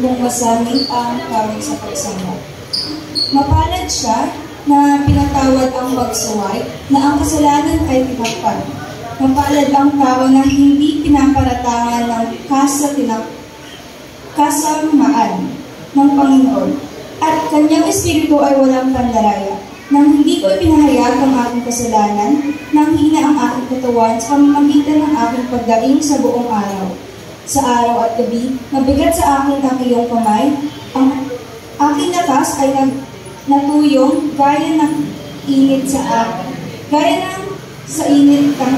kung masamit ang kawig sa pagsamba. Mapalad siya na pinatawad ang magsuway na ang kasalanan ay tinakpan. Mapalad ang tao na hindi pinaparatangan ng kasamaan ng Panginoon at kanyang espiritu ay walang pandaraya. Nang hindi ko ipinahayag ang aking kasalanan, nang hina ang aking katawan sa pamamagitan ng aking pagdaing sa buong araw. Sa araw at gabi, mabigat sa akin ang iyong kamay, ang aking lakas ay natuyong gaya ng init sa akin, gaya ng sa init ng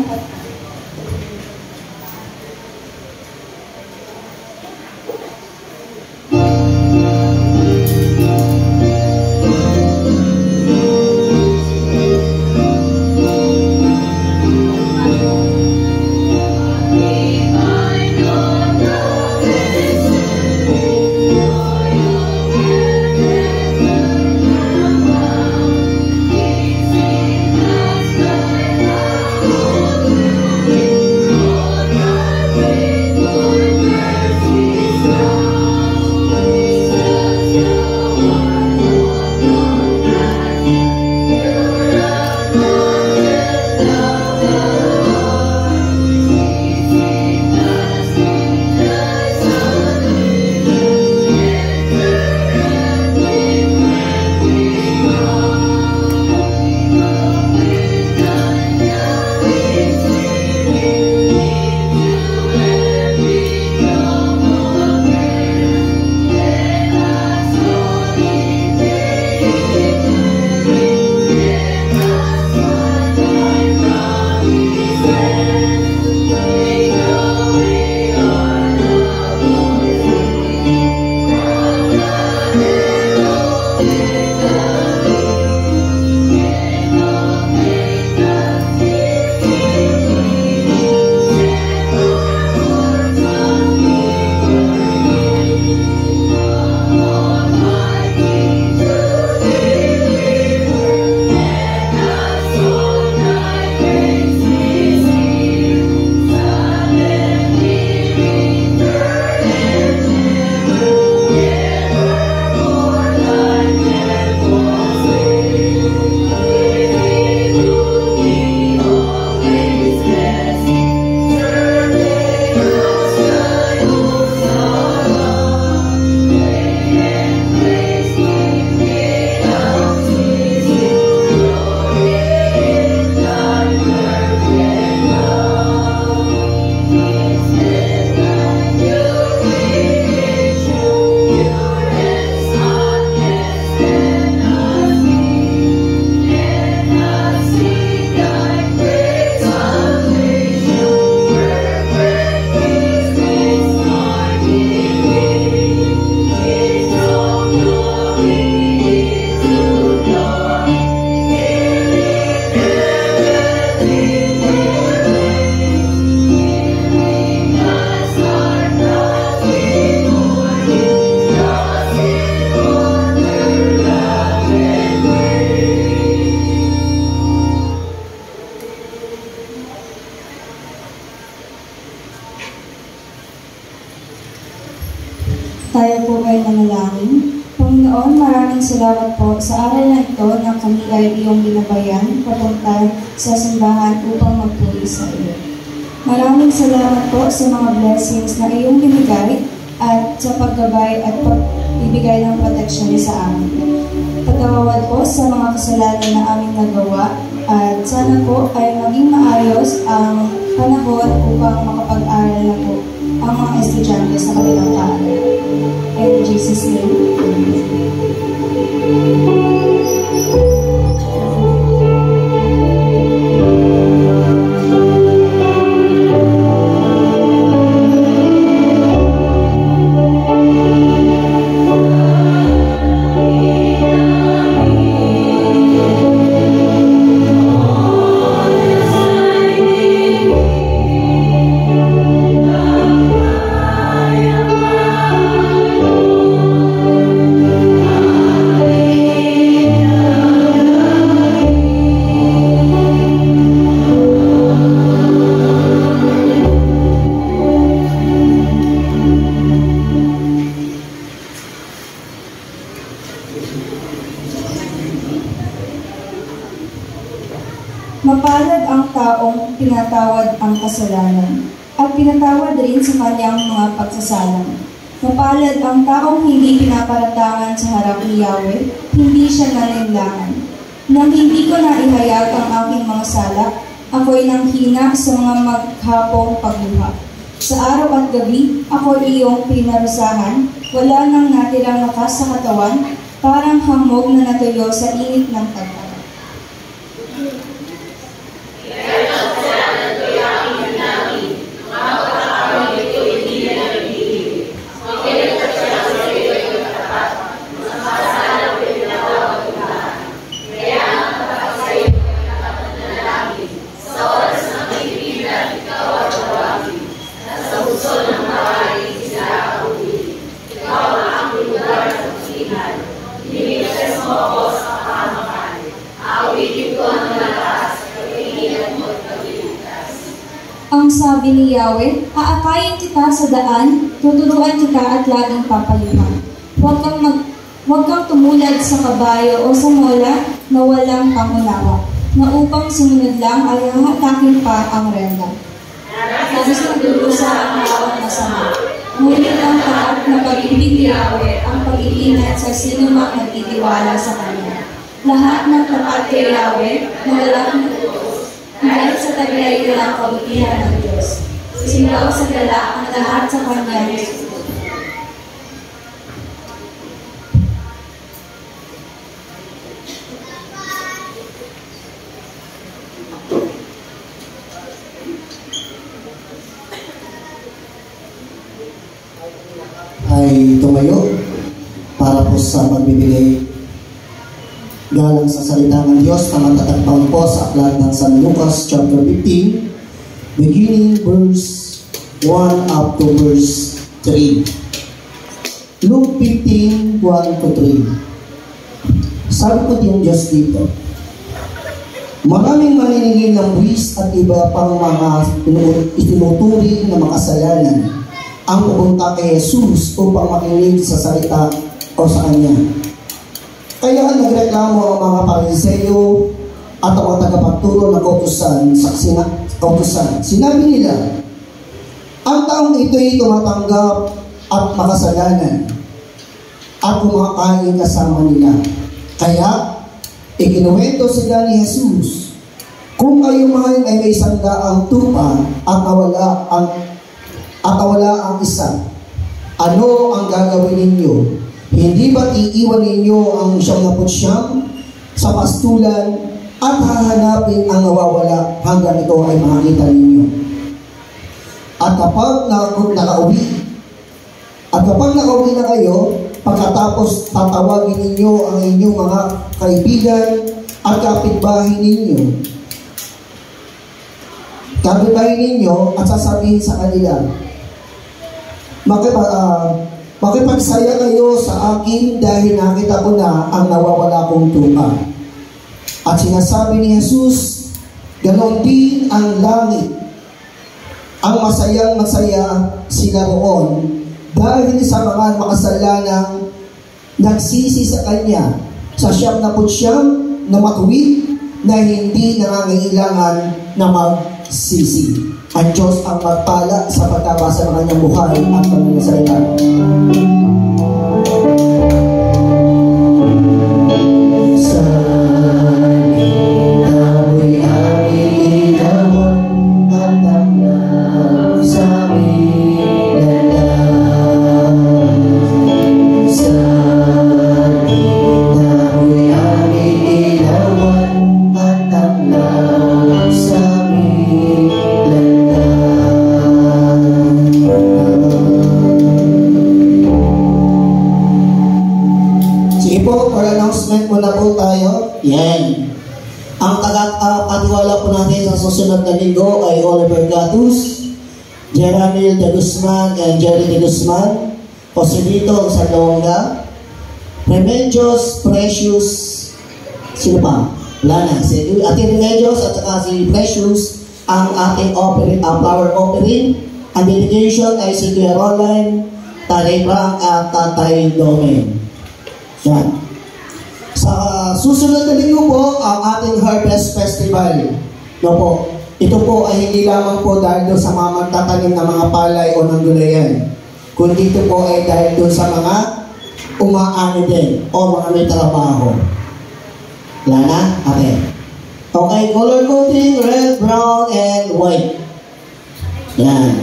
Tayo po ay manalangin. Panginoon, maraming salamat po sa aral na ito na kami ay iyong binabayan papunta sa simbahan upang magpuri sa iyo. Maraming salamat po sa mga blessings na iyong binigay at sa paggabay at pagbibigay ng proteksyon sa amin. Patawad po sa mga kasalanan na aming nagawa at sana po ay maging maayos ang panahon upang makapag-aral na po ang mga estudyante sa kanilang paaral. In Jesus' name, iyong pinatawad ang kasalanan at pinatawad rin sa kanyang mga pagsasalang. Mapalad ang taong hindi pinaparatangan sa harap ni Yahweh, hindi siya nalinlangan. Nang hindi ko na ihayag ang aking mga sala, ako'y nanghina sa mga maghapong pagluha. Sa araw at gabi, ako iyong pinarusahan, wala nang natirang lakas sa katawan, parang hamog na natuyo sa init ng tagtag. Ang sabi ni Yahweh, aakayin kita sa daan, tuturuan kita at laging papayuhan. Huwag kang tumulad sa kabayo o sa mola na walang pangunawa, na upang sumunod lang ay hahatakin pa ang renda. Nais na durusa ang hawak na sama. Ngunit ang tapat na pag-ibig ni Yahweh ang pag-iingat sa sino mang nagtitiwala sa Kanya. Lahat ng tapat kay Yahweh na walang dahil sa taglay ng kabutihan ng Diyos. Singaw sa gala ang lahat sa Kanya. Ay tumayo para po sa magbibigay galang sa salita ng Diyos na matatagpang po sa aklat ng San Lucas chapter 15, beginning verse 1 up to verse 3. Luke 15, 1 to 3. Sabi po yung Diyos dito, maraming maniningil ng buwis at iba pang mga itinuturing na makasalanan ang pupunta kay Jesus upang makinig sa salita o sa Kanya. Kaya nagreklamo ang mga Pariseo at ang mga tagapagturo ng kautusan sa kautusan. Sinabi nila, ang taong ito'y tumatanggap at makasalanan at kumakain kasama nila. Kaya, ikinuwento sila ni Jesus, kung kayo man ay may 100 tupa at nawala ang isa, ano ang gagawin ninyo? Hindi ba't iiwan ninyo ang 99 sa pastulan at hahanapin ang nawawala hanggang ito ay makita ninyo? At kapag nakauwi na kayo, pagkatapos tatawagin ninyo ang inyong mga kaibigan at kapitbahay ninyo at sasabihin sa kanila, makipagsaya kayo sa akin dahil nakita ko na ang nawawala kong tupa. At sinasabi ni Jesus, ganon din ang langit. Ang masayang masaya sila roon dahil sa mga makasalanang nagsisi sa Kanya sa 99 na matuwid na hindi nangangailangan na magsisi. Ang Diyos ang magpala sa pagkabasa ng Kanyang buhay at Kanyang salita. Muna po tayo. Yan. Ang tagapatiwala po natin sa susunod na linggo ay Oliver Gatus, Jeramil de Guzman and Jerry de Guzman, Joselito Salonga, Remedios Precious, sino pa? Wala na. Si Ate Remedios at saka si Precious ang ating offering, flower offering. Ang dedication ay si Kuya Roland, Tatay Frank at Tatay Domen. Yan. Sa susunod na linggo po, ang ating Harvest Festival. No po. Ito po ay hindi lamang po dahil doon sa mga magtatanim ng mga palay o ng gulayan, kundi ito po ay dahil doon sa mga umaani din o mga may trabaho. Wala na? Okay. Okay, color coding, red, brown, and white. Yan.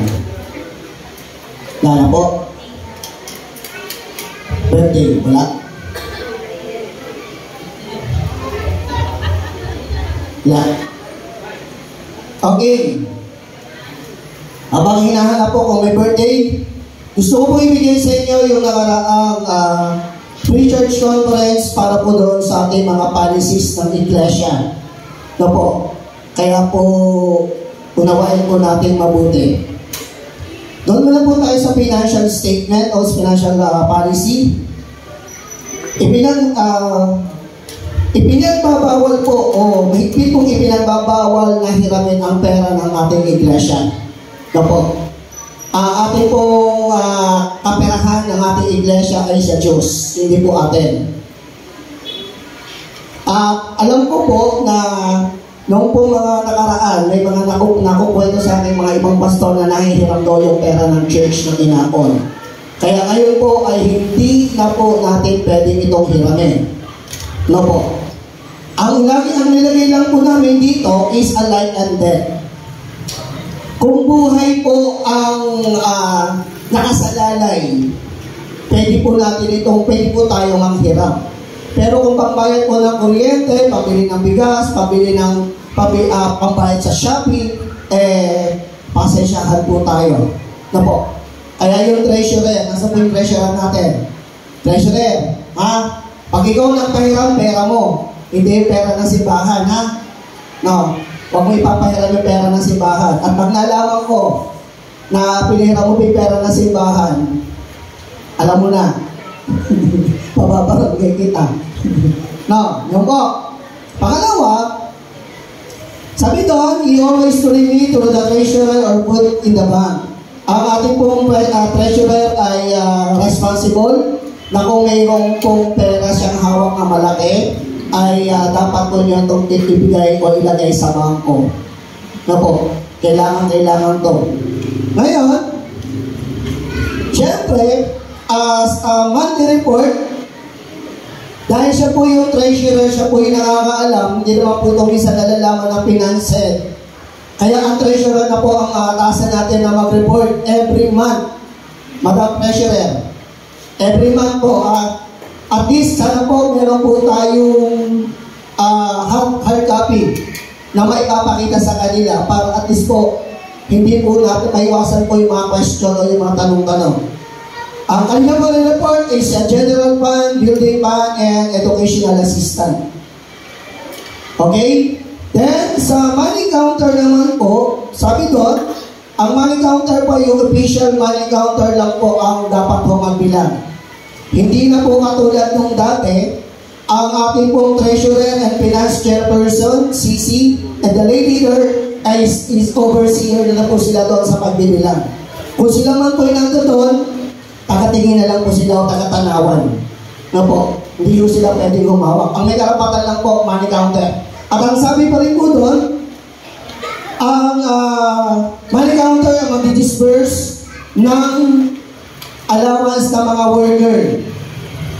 Wala na po. Birthday, wala. Wala. Okay. Habang hinahanap po kung may birthday, gusto ko po ibigay sa inyo yung nakaraang pre-church conference para po doon sa ating mga policies ng iglesia. No po. Kaya po, unawain po natin mabuti. Doon muna po tayo sa financial statement o financial policy. Ipinagbabawal po o mahigpit pong ipinagbabawal na hiramin ang pera ng ating iglesia. No po. Ating pong kaperahan ng ating iglesia ay sa Diyos, hindi po atin. Alam ko po na noong po mga nakaraan, may mga nakukwento sa aking mga ibang pastor na nahihiram daw yung pera ng church na inaon. Kaya ngayon po ay hindi na po natin pwedeng itong hiramin. No po. Ang nilagay lang po namin dito is a life and death. Kung buhay po ang nakasalalay, pwede po po tayo manghiram. Pero kung pambayad po ng kuryente, pabili ng bigas, pambayad sa shopping, pasensyahan po tayo. Na po. Kaya yung treasurer, nasa po yung treasurer natin? Treasurer, ha? Pag ikaw nagpahiram, pera mo. Hindi yung pera ng simbahan, ha? No. Huwag mo ipapahiram yung pera ng simbahan. At pag nalaman ko na pinihiram mo yung pera ng simbahan, alam mo na, pababarangay kita. No, yung po. Pangalawa, sabi doon, you always to remit to the treasurer or put in the bank. Ang ating pong treasurer ay responsible na kung mayroong pong pera siyang hawak na malaki, ay dapat po niya itong ibigay o ilagay sa bangko. Na po, kailangan to. Ngayon, syempre, as a monthly report, dahil siya po yung treasurer, siya po yung nakakaalam, hindi naman po itong isa nalalaman ng finances. Kaya ang treasurer na po ang taasan natin na mag-report every month. Madam Treasurer, every month po, at least sana po meron po tayong hard copy na maipapakita sa kanila para at least po hindi po natin maiwasan po yung mga question o yung mga tanong-tanong. Ang kanya po report is a general fund, building fund, and educational assistant. Okay? Then, sa money counter naman po, sabi doon, ang money counter po, yung official money counter lang po ang dapat po magbilang. Hindi na po katulad nung dati, ang ating pong treasurer and finance chairperson, CC, and the lay leader is overseer na po sila doon sa pagbibilang. Kung sila man po yung nandoon, tagatingin na lang po sila o tagatanawan. Na po, hindi po sila pwedeng humawak. Ang may karapatan lang po, money counter. At ang sabi pa rin po doon, ang money counter ang mag-disperse ng allowance ng mga worker.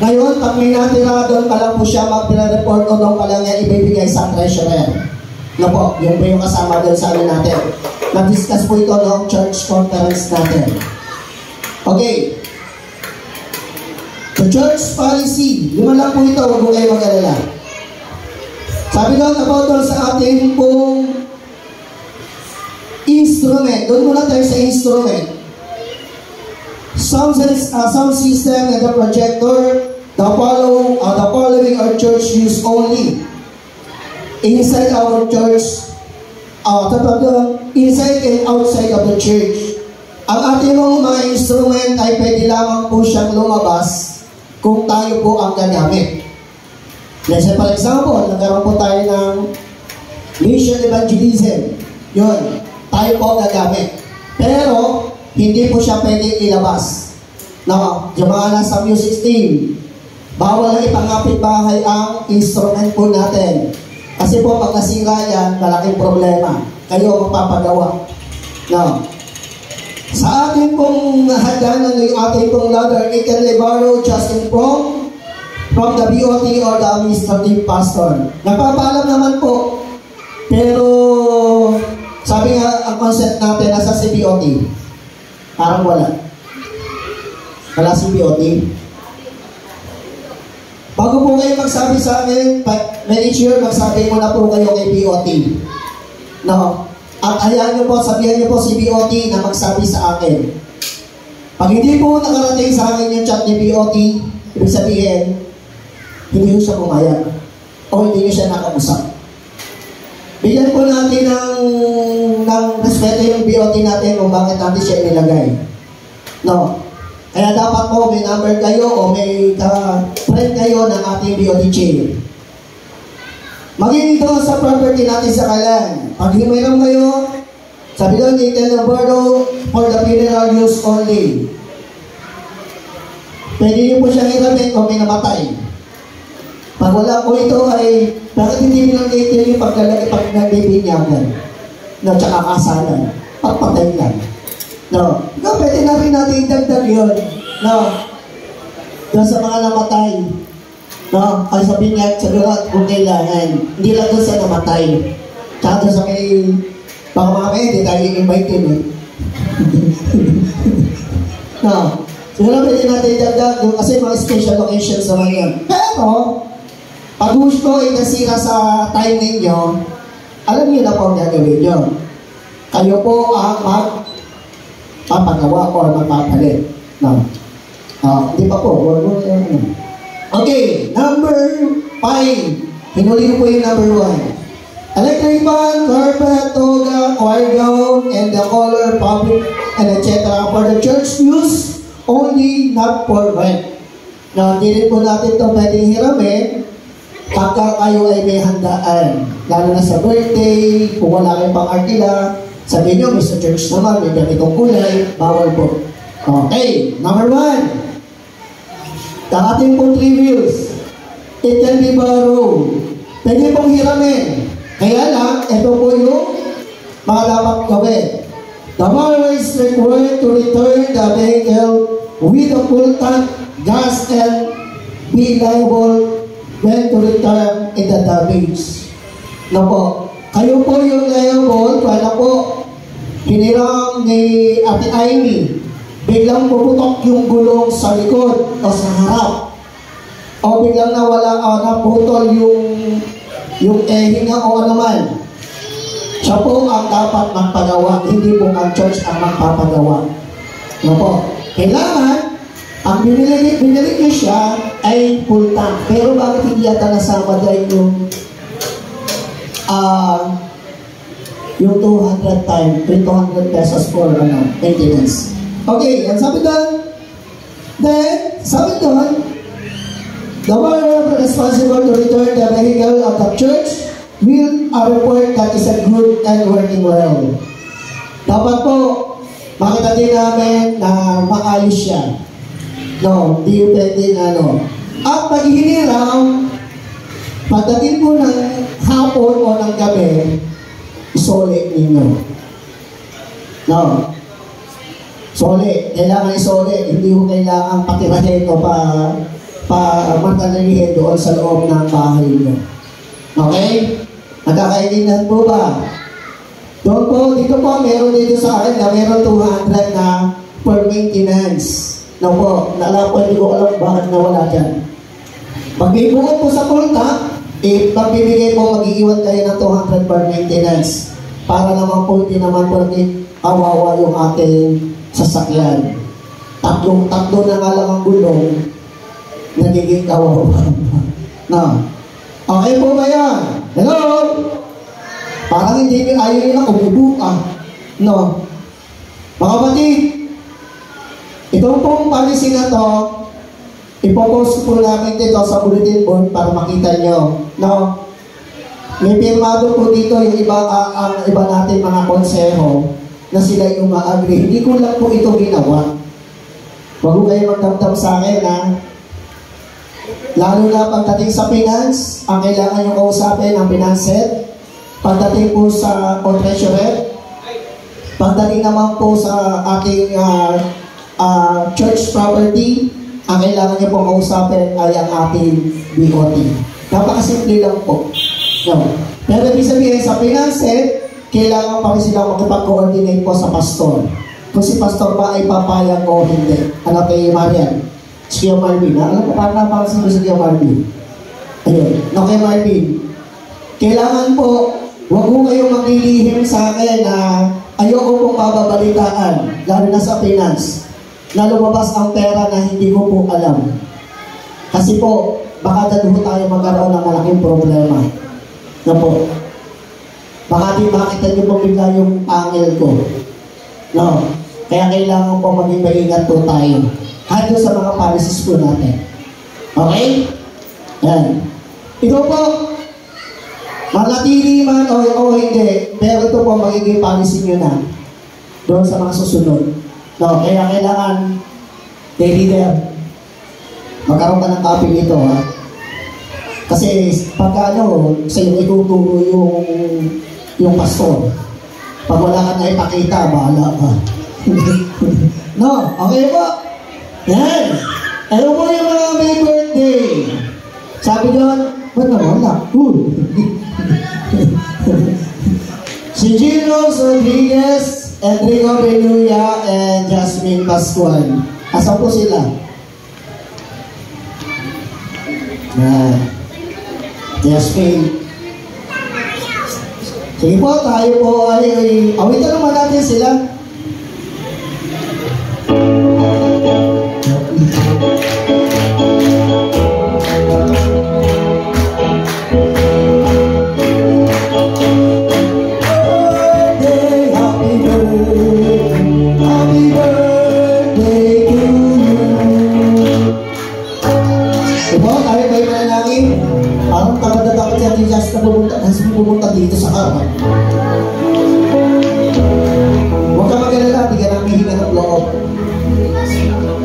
Ngayon, pag may natira doon pa lang po siya mag-report o doon pa lang niya ibibigay sa treasurer. Na po, yun po yung kasama doon sa amin natin. Nag-discuss po ito noong church conference natin. Okay. The church policy, lima lang po ito, huwag mo kayo mag-alala. Sabi doon about doon sa ating pong instrument. Doon muna tayo sa instrument. Sound system and the projector, the following our church use only. Inside our church, inside and outside of the church. Ang ating mga instrument ay pwede lamang po siyang lumabas kung tayo po ang gagamit. Let's say, for example, nagkaroon po tayo ng mission evangelism. Yun, tayo po gagamit. Pero, hindi po siya pwede ilabas. No, yung mga nasa music team, bawal lang ipangapit bahay ang instrument po natin. Kasi po, pag nasira yan, malaking problema. kayo magpapagawa. Now, sa ating pong hagdanan ng ating pong ladder, it can borrow Justin from the BOT or the administrative pastor. Nagpapaalam naman po, pero sabi nga, ang concept natin nasa si BOT. Parang wala. Wala si BOT. Bago po kayo magsabi sa akin, manager, magsabi mo na po kayo kay BOT. No? At hayaan nyo po, sabihan nyo po si BOT na magsabi sa akin. Pag hindi po nakarating sa akin yung chat ni BOT, ibig sabihin, hindi nyo siya pumayag. O hindi nyo siya nakausap. Bigyan po natin ng respeto yung BOT natin kung bakit natin siya nilagay. No? Kaya dapat po may number kayo o may friend kayo ng ating BOT chair. Maging ito sa property natin sa Kalan. Pag himayram kayo, sabi doon, it can borrow for the funeral use only. Pwede nyo po siyang hiramin kung may namatay. Pag wala po ito ay, bakit hindi binanggit nyo yung paglalagay pag nagbibinyagan? No, tsaka kasalan. Pagpatay lang. No, pwede na rin natin idagdag yun. No, doon sa mga namatay. No, ay sabihin niya, siguro kung kailangan. Hindi lang doon sa namatay. Tsaka doon sa may, baka mga kayo, hindi tayo invite yun eh. No, siguro pwede natin idagdag doon kasi mga special occasions naman yun. Pero, pag gusto ay nasira sa time ninyo, alam niyo na po ang gagawin nyo. Kayo po ang magpapagawa o magpapalit. No. Hindi pa po. Okay, number 5. Hinuli ko po yung number 1. Electric fan, carpet, toga, choir gown, and the color, public, and etc. for the church use, only not for rent. Now, hindi rin po natin ito pwedeng hiramin pagka kayo ay may handaan. Lalo na sa birthday, kung wala kayong pang-artila, sabihin nyo, Mr. Church naman, may ganitong kulay, bawal po. Okay, number 1. The ating pong 3 wheels, it can be borrowed. Pwede pong hiramin. Kaya lang, ito po yung mga dapat gawin. The borrower is required to return the vehicle with a full tank, gas, and be liable when to return in the damage. No po, kayo po yung liable, kaya po, hiniram ni Ate Amy, biglang puputok yung gulong sa likod o sa harap. O biglang nawala o naputol yung ehinga o ano man. Siya po ang dapat magpagawa, hindi po ang church ang magpapagawa. No po, kailangan, ang binili niyo siya ay full tank. Pero bakit hindi yata nasama dahil yung 200 times, 200 pesos for maintenance. Okay, and sabi doon, then, sabi doon, the borrower responsible to return the vehicle of the church will report that is a good and working well. Dapat po, makita din namin na maayos siya. No, hindi pwede At pag hiniraw, pagdating po ng hapon o ng gabi, isole ninyo. No. Sole, kailangan isole, hindi ko kailangan patirahin o matalalihin doon sa loob ng bahay niyo. Okay? Nagkakaintindihan po ba? Doon po, dito po, meron dito sa akin na meron 200 na per maintenance. No po, naalala po, hindi ko alam bakit nawala dyan. Magbibukod po sa kulta, pagbibigay po, mag-iiwan kayo ng 200 per maintenance. Para naman po, hindi naman po kawawa yung ating sasakyan. Tatlo na nga lang ang gulong, nagiging kawawa. No. Okay po ba yan? Hello? Parang hindi ayaw nila umubuka. No. Mga kapatid, itong pong policy na to, ipopost po namin dito sa bulletin board para makita nyo. No. May pirmado po dito yung ang iba natin mga konseho na sila yung ma-agree. Hindi ko lang po ito ginawa. Huwag ko kayo magdamdam sa akin, ha? Lalo na pagdating sa finance, ang kailangan yung kausapin ang finance head. Pagdating po sa treasurer, pagdating naman po sa ating church property, ang kailangan niyo po kausapin ay ang ating BOT. Napakasimple lang po. No. Pero ibig sabihin, sa finance, kailangan pa rin sila makipag-coordinate po sa pastor. Kung si pastor ba ay papayag o hindi. Ano kay Marian? Si Kuya Marvin. Alam ko, parang napansin ko si Kuya Marvin. Ayun. No, kay Marvin. Kailangan po, huwag mo kayong maglilihim sa akin na ayoko pong mababalitaan, lalo na sa finance, na lumabas ang pera na hindi ko po alam. Kasi po, baka dito tayo magkaroon ng malaking problema. Na po. Baka di makita niyo po bigla yung angel ko. No. Kaya kailangan po maging maingat po tayo. Kahit sa mga policies po natin. Okay? Yan. Ito po, manatili man o hindi, pero ito po magiging policy nyo na doon sa mga susunod. No, kaya kailangan, daily leader, magkaroon ka ng copy nito, ha? Kasi pagka sa iyo ituturo yung pastor. Pag wala ka na ipakita, bahala ka. No, okay po? Yan. Ano po yung mga may birthday? Sabi doon, ba't na wala? Si Gino Rodriguez, Enrico Benuya, and Jasmine Pascual. Asa po sila? Yan. Jasmine. Sige po, tayo po ay awitan naman natin sila. Parang tamad na dapat si Ate Jazz na pumunta dito sa kawan. Huwag ka mag-alala, di ka namin hinga ng loob.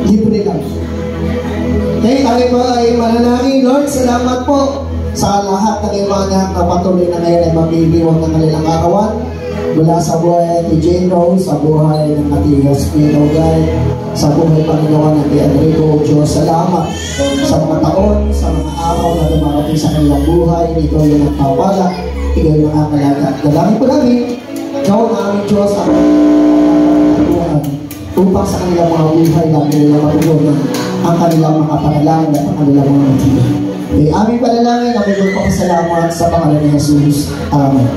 Libre lang. Okay, tayo po ay mananangin. Lord, salamat po sa lahat ng mga kapatuloy na ngayon ay mabibiwag ng kanilang kakawan. Mula sa buhay ni Jane Rose, sa buhay ng Ate Jasmine Ogay, sa buhay Panginoon ng Enrico. Diyos, salamat sa mga taon, sa mga araw na dumarating sa kanilang buhay. Ito yung nagpapala, ikaw yung nakakalaga. Dalangin po namin, ikaw ang aming Diyos ang katuhan upang sa kanilang mga buhay na kanilang matutunan ang kanilang mga panalangin at ang kanilang mga motibo. Okay, aming panalangin, kami magpapasalamat sa pangalan ni Jesus. Amen.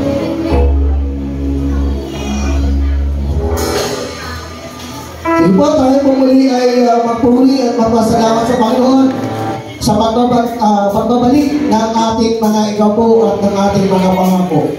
Sige po, tayo po muli ay magpuri at magpasalamat sa Panginoon sa pagbabalik ng ating mga igapo at ng ating mga pangako.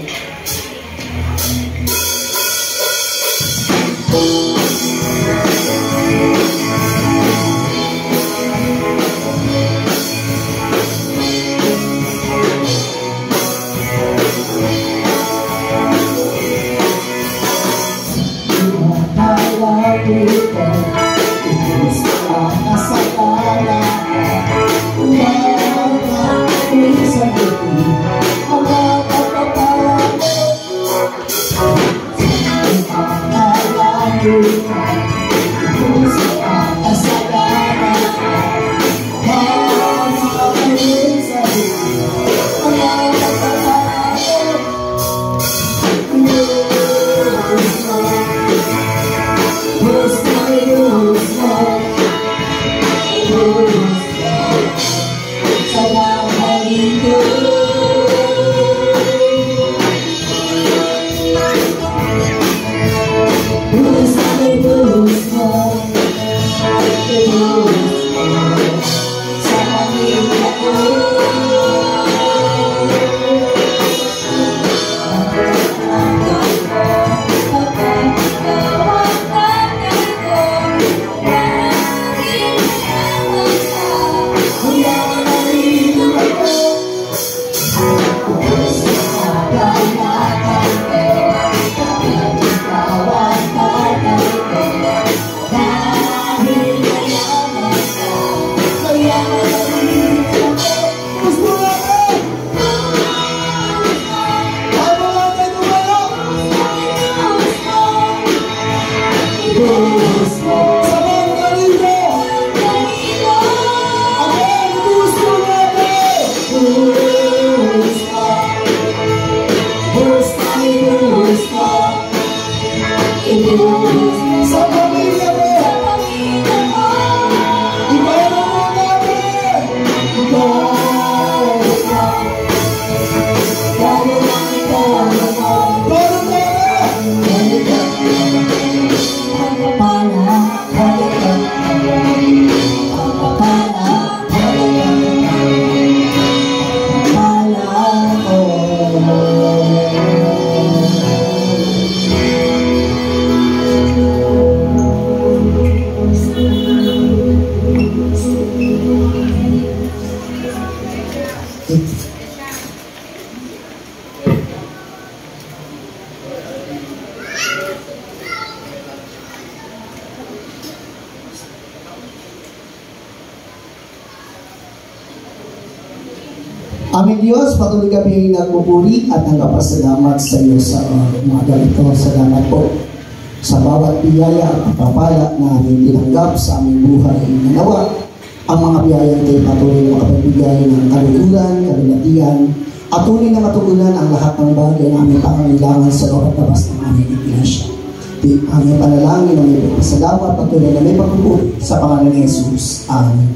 Sa pamilya mo. Ibayan mo namin. Aming Diyos, patuloy kami nagpupuri at nagpapasalamat sa iyo sa umaga ito. Salamat po sa bawat biyaya at pagpapala na aming tinanggap sa aming buhay. Nanawa ang mga biyaya ito patuloy makapagbigay ng kaluguran, kalulatian, at tunay na matugunan ang lahat ng bagay na aming pangangailangan sa loob at labas ng aming iglesia. Ang aming panalangin na may pagpasalamat, patuloy na may pagpupuri sa pangalan ni Jesus. Amen.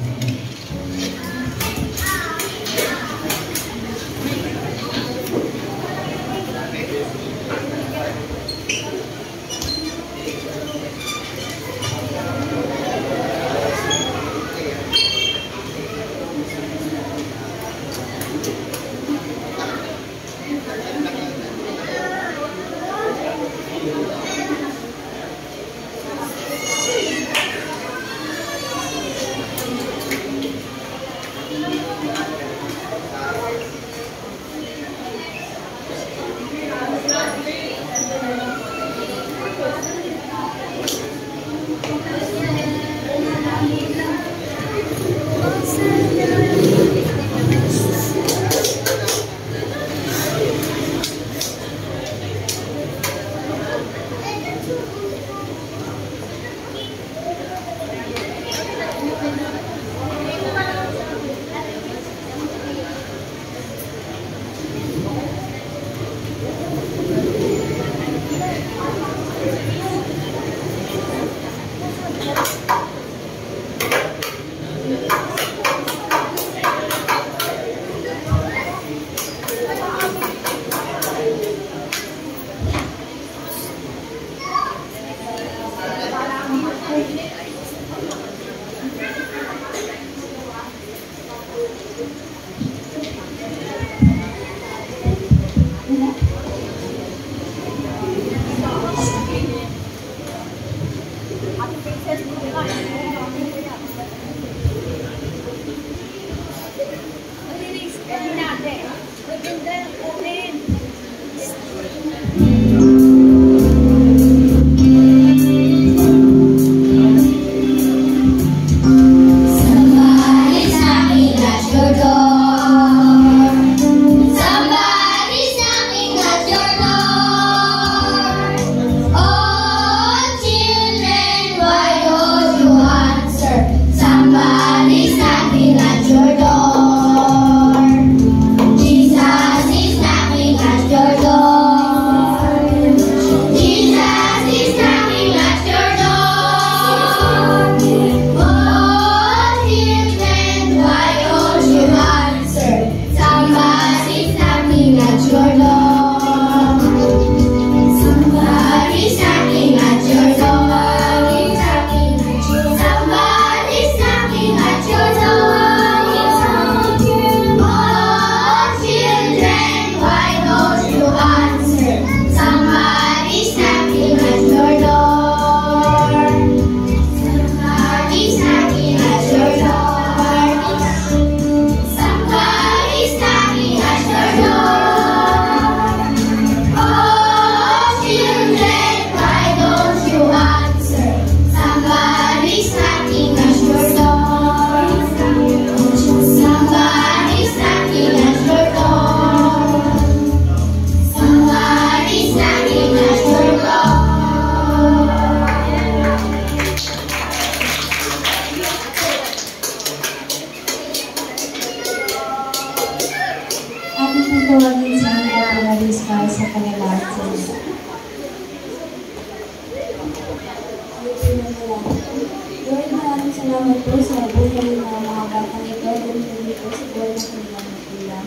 Manalangin po. Lord, maraming salamat po sa buhay ng mga batang ito. Dahil po sa buhay ng kanilang magulang.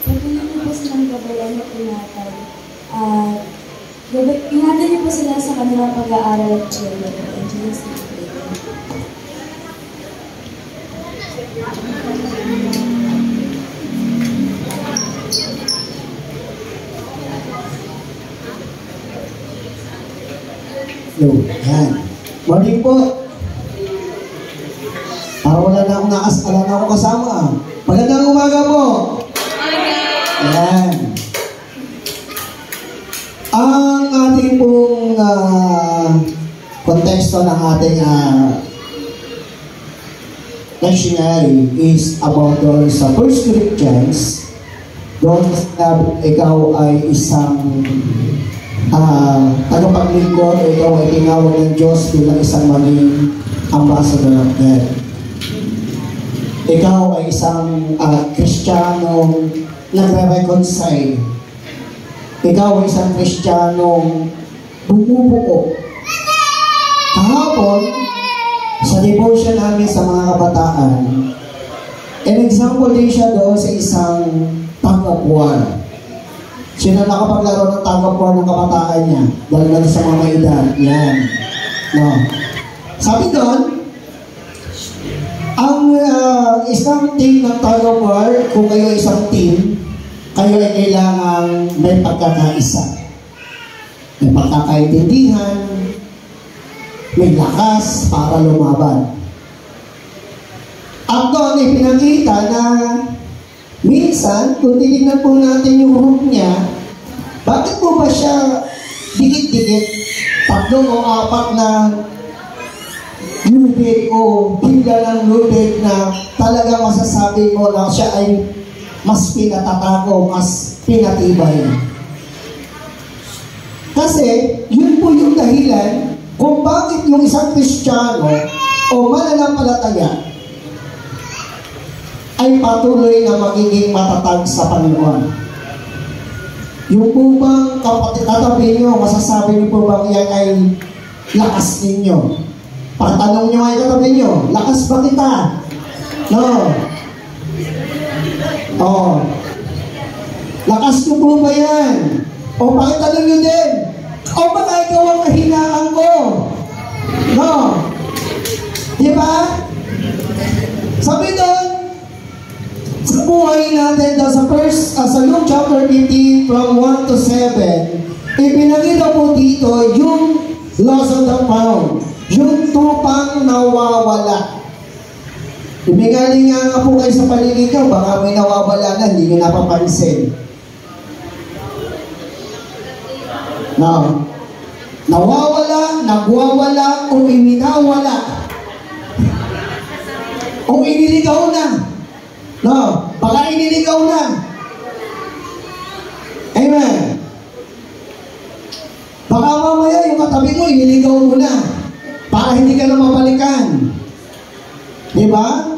Patuloy niyo po silang gabayan at ingatan. At ingatan niyo po sila sa kanilang pag-aaral at pagkakas. In Jesus' name. Yan. Morning po. Wala na akong kasama. Magandang umaga po. Yan. Ang ating pong konteksto ng ating lectionary is about doon sa 1 Corinthians. Doon ikaw ay isang tagapaglingkod, ikaw ay tinawag ng Diyos bilang isang maging ambassador of God. Ikaw ay isang Kristiyanong nagre-reconcile. Ikaw ay isang Kristiyanong bumubuo. Kahapon, sa devotion namin sa mga kabataan, an example din siya doon sa isang tag-of-war. Sino nakapaglaro ng tag-of-war ng kabataan niya? Dahil na sa mga edad. Yan. No. Sabi doon, ang isang team ng tag-of-war, kung kayo isang team, kayo ay kailangang may pagkakaisa. May pagkakaintindihan, may lakas para lumaban. At doon ay pinakita na minsan, kung titignan po natin yung group niya, bakit po ba siya dikit-dikit, 3 o 4 na lubid o bigla ng lubid na talaga masasabi mo na siya ay mas pinatatago, mas pinatibay. Kasi, yun po yung dahilan kung bakit yung isang Kristiyano o mananampalataya ay patuloy na magiging matatag sa Panginoon. Yung po bang katabi nyo, masasabi niyo po bang yan ay lakas ninyo? Pagtanong nyo ay katabi nyo, lakas ba kita? No. Oh. Lakas nyo po ba yan? O pakitanong nyo din, o baka ikaw ang kahinaan ko? No. Diba? Sabi doon, sa buhay natin sa Luke chapter 15 from 1 to 7, ipinakita po dito yung loss of the found, yung tupang nawawala. Imigaling nga po kayo sa paligid nyo, baka may nawawala na, hindi nyo napapansin. Now, nawawala, nagwawala, o iminawala, o iniligaw na. No, baka iniligaw na. Amen. Baka mamaya yung katabi mo, iniligaw mo na para hindi ka na mabalikan. Diba?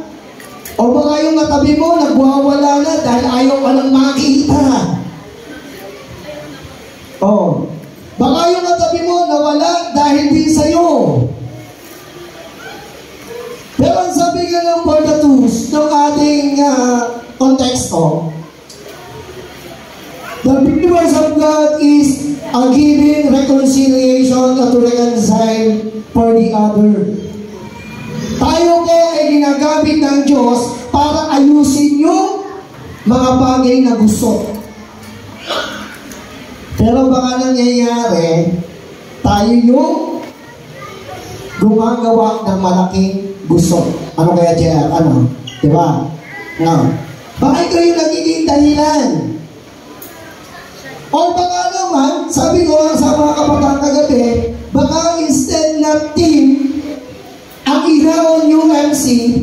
O baka yung katabi mo, nagwawala na dahil ayaw ka nang makita. O, baka yung katabi mo, nawala dahil din sa'yo. Pero ang sabi nga ng Portatus, ng ating konteksto, the purpose of God is a giving reconciliation to reconcile for the other. Tayo kaya ay ginagamit ng Diyos para ayusin yung mga bagay na gusto. Pero baka nangyayari, tayo yung gumagawa ng malaking gusto. Ano kaya siya? Ano? Diba? No. Bakit kayo nagiging dahilan? O baka naman, sabi ko sa mga kabataan kagabi, baka instead na team ang inaon yung MC,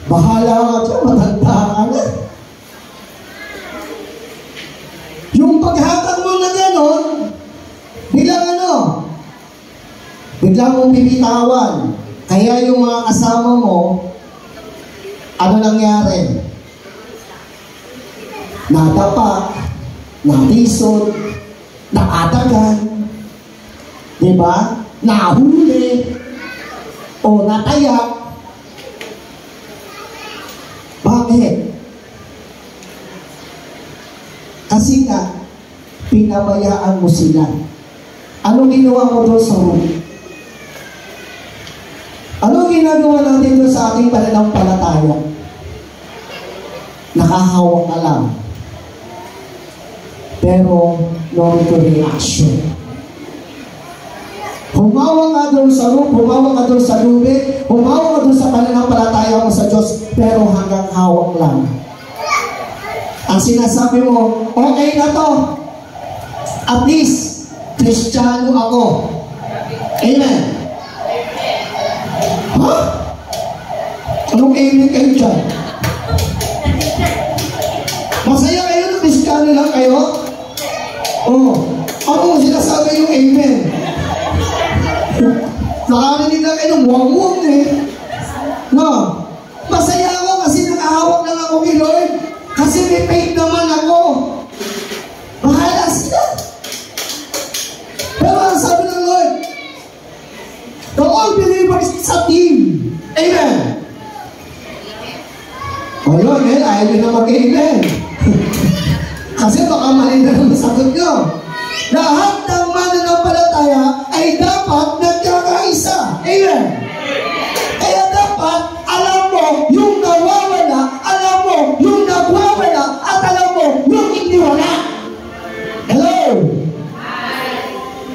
bahala ka dyan, matanda ka na. Yung paghatag mo na gano'n, biglang mong bibitawan. Kaya yung mga kasama mo, ano nangyari? Nadapa, natisod, naadagan. Diba? nahuli, o nataya. Bakit? Kasi nga, pinabayaan mo sila. Ano ginawa mo doon sa room? Ano ginagawa natin doon sa ating pananampalataya? Nakahawak ka lang. Pero, no reaction. Humawa ka doon sa room, humawa ka doon sa lubi, humawa ka doon sa pananampalataya mo sa Diyos, pero hanggang hawak lang. Ang sinasabi mo, okay na to. At least, Kristiyano ako. Amen. Ha? Anong amen kayo dyan? Masaya kayo na Kristiyano lang kayo? Oo. Ano sinasabi yung amen? Nakarinig na kayo ng muwang-muwang eh. No. Masaya ako kasi nakahawak lang ako kay Lord. Kasi may faith naman ako. Bahala sila. Pero ang sabi ng Lord, the all believers sa team. Amen. O yun, ayaw nyo na mag-amen. Kasi baka mali na naman sagot nyo. Lahat ng mananampalataya ay dapat nagkakaisa. Amen. Kaya dapat alam mo yung nawawala, alam mo yung nagwawala, at alam mo yung iniwala. Hello?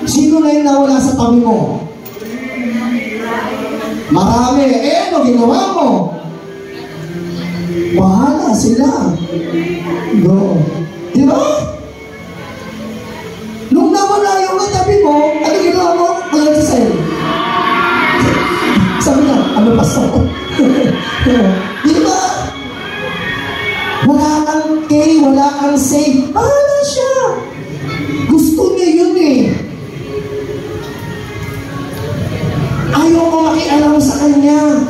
Sino na yung nawala sa tabi mo? Marami. Ano ginawa mo? Bahala sila. No. Diba? Nung nawala yung katabi mo, ano ginawa mo? Alam sa sa'yo. Sabi na, ano pa sa ako? Diba? Wala kang kay, wala kang say. Bahala siya. Gusto niya yun eh. Ayaw ko makialam sa kanya.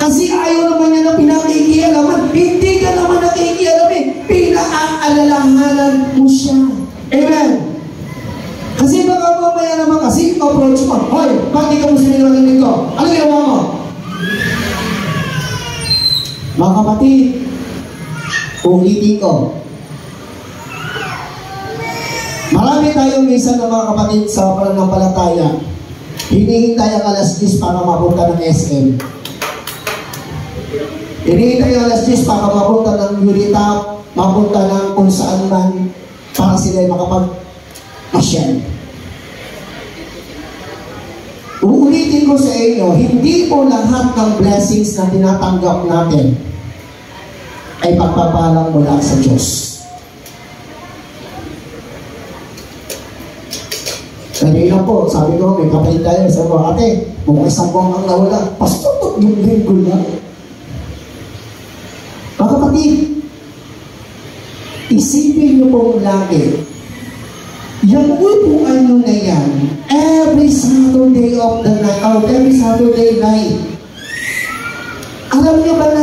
Kasi ayaw naman niya na pinakikialaman. Hindi ka naman nakikialam eh. Pinaalalamanan mo siya. Amen. Kasi baka mamaya naman kasi approach mo. Hoy, bakit ka mo sinilalan nito? Ano ginawa mo? Mga kapatid, ulitin ko. Marami tayong minsan ng mga kapatid sa pananampalataya. Hinihintay ang alas 10 para mapunta ng SM. Hinihintay ang alas 10 para mapunta ng Unitap, mapunta ng kung saan man para sila makapag-asyal. Uulitin ko sa inyo, hindi po lahat ng blessings na tinatanggap natin ay pagpapalang mula sa Diyos. Kanina po, sabi ko, may kapatid tayo, sabi ko, ate, kung isang buwang ang nawala, pastor, yung linggo lang. Mga kapatid, isipin niyo po lagi, yung upuan nyo na yan, every Saturday of the night, or every Saturday night, alam niyo ba na,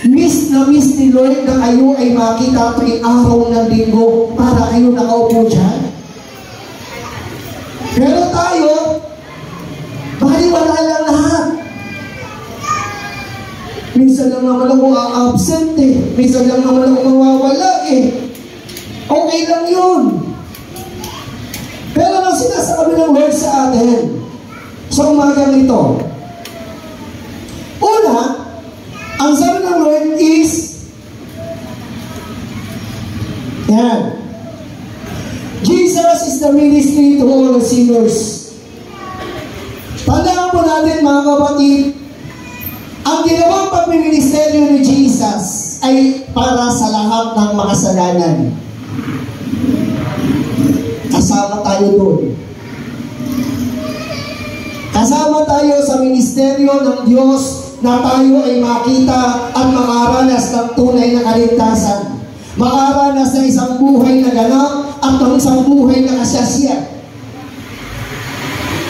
miss ni Lord na kayo ay makita tuwing araw ng linggo para kayo nakaupo dyan? Pero tayo, baliwala lang lahat. Minsan lang naman ako absent eh. Minsan lang naman ako mawawala eh. Okay lang yun. Pero ang sinasabi ng Lord sa atin sa umagang ito, una, ang sabi ng Lord is, yan, Jesus is the ministry to all the sinners. Tandaan po natin mga kapatid, ang ginawang pagmiministeryo ni Jesus ay para sa lahat ng makasalanan. Kasama tayo doon. Kasama tayo sa ministeryo ng Diyos na tayo ay makita at makaranas ng tunay na kaligtasan. Makaranas ng isang buhay na ganap at ng isang buhay na kasyasya.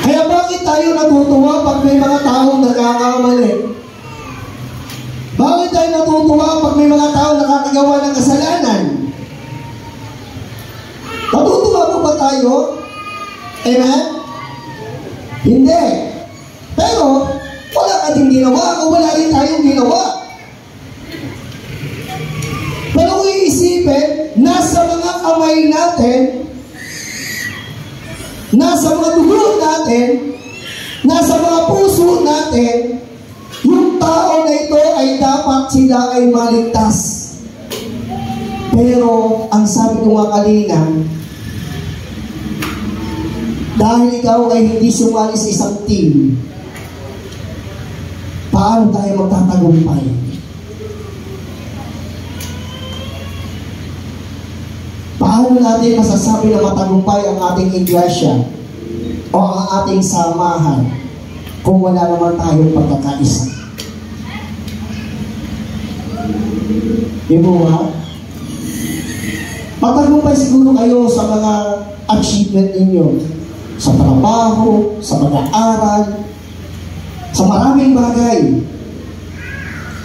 Kaya bakit tayo natutuwa pag may mga taong nagkakamali? Bakit tayo natutuwa pag may mga taong nakakagawa ng kasalanan? Natutuwa po ba tayo? Amen? Hindi. Pero, wala ka din ginawa o wala rin tayong ginawa. Pero kung iisipin, nasa mga kamay natin, nasa mga dugo natin, nasa mga puso natin, yung tao na ito ay dapat sila ay maligtas. Pero, ang sabi ko nga kanina, dahil ikaw ay hindi sumali sa isang team, paano tayo magtatagumpay? Paano natin masasabi na matagumpay ang ating iglesia o ang ating samahan kung wala naman tayong pagkakaisa? Di mo ba? Matagumpay siguro kayo sa mga achievement ninyo, sa trabaho, sa pag-aaral, sa maraming bagay.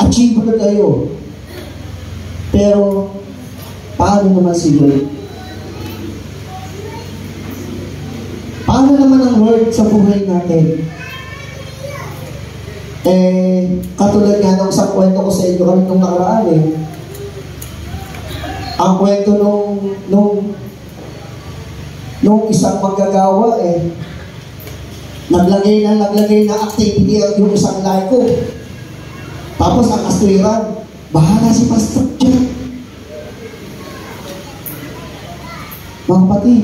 Achievement kayo. Pero, paano naman siguro? Paano naman ang word sa buhay natin? Katulad nga ng isang kwento ko sa inyo kami nung nakaraan ang kwento nung isang manggagawa naglagay na activity yung isang laiko. Tapos ang kastwiran, bahala si pastor dyan. Mga kapatid,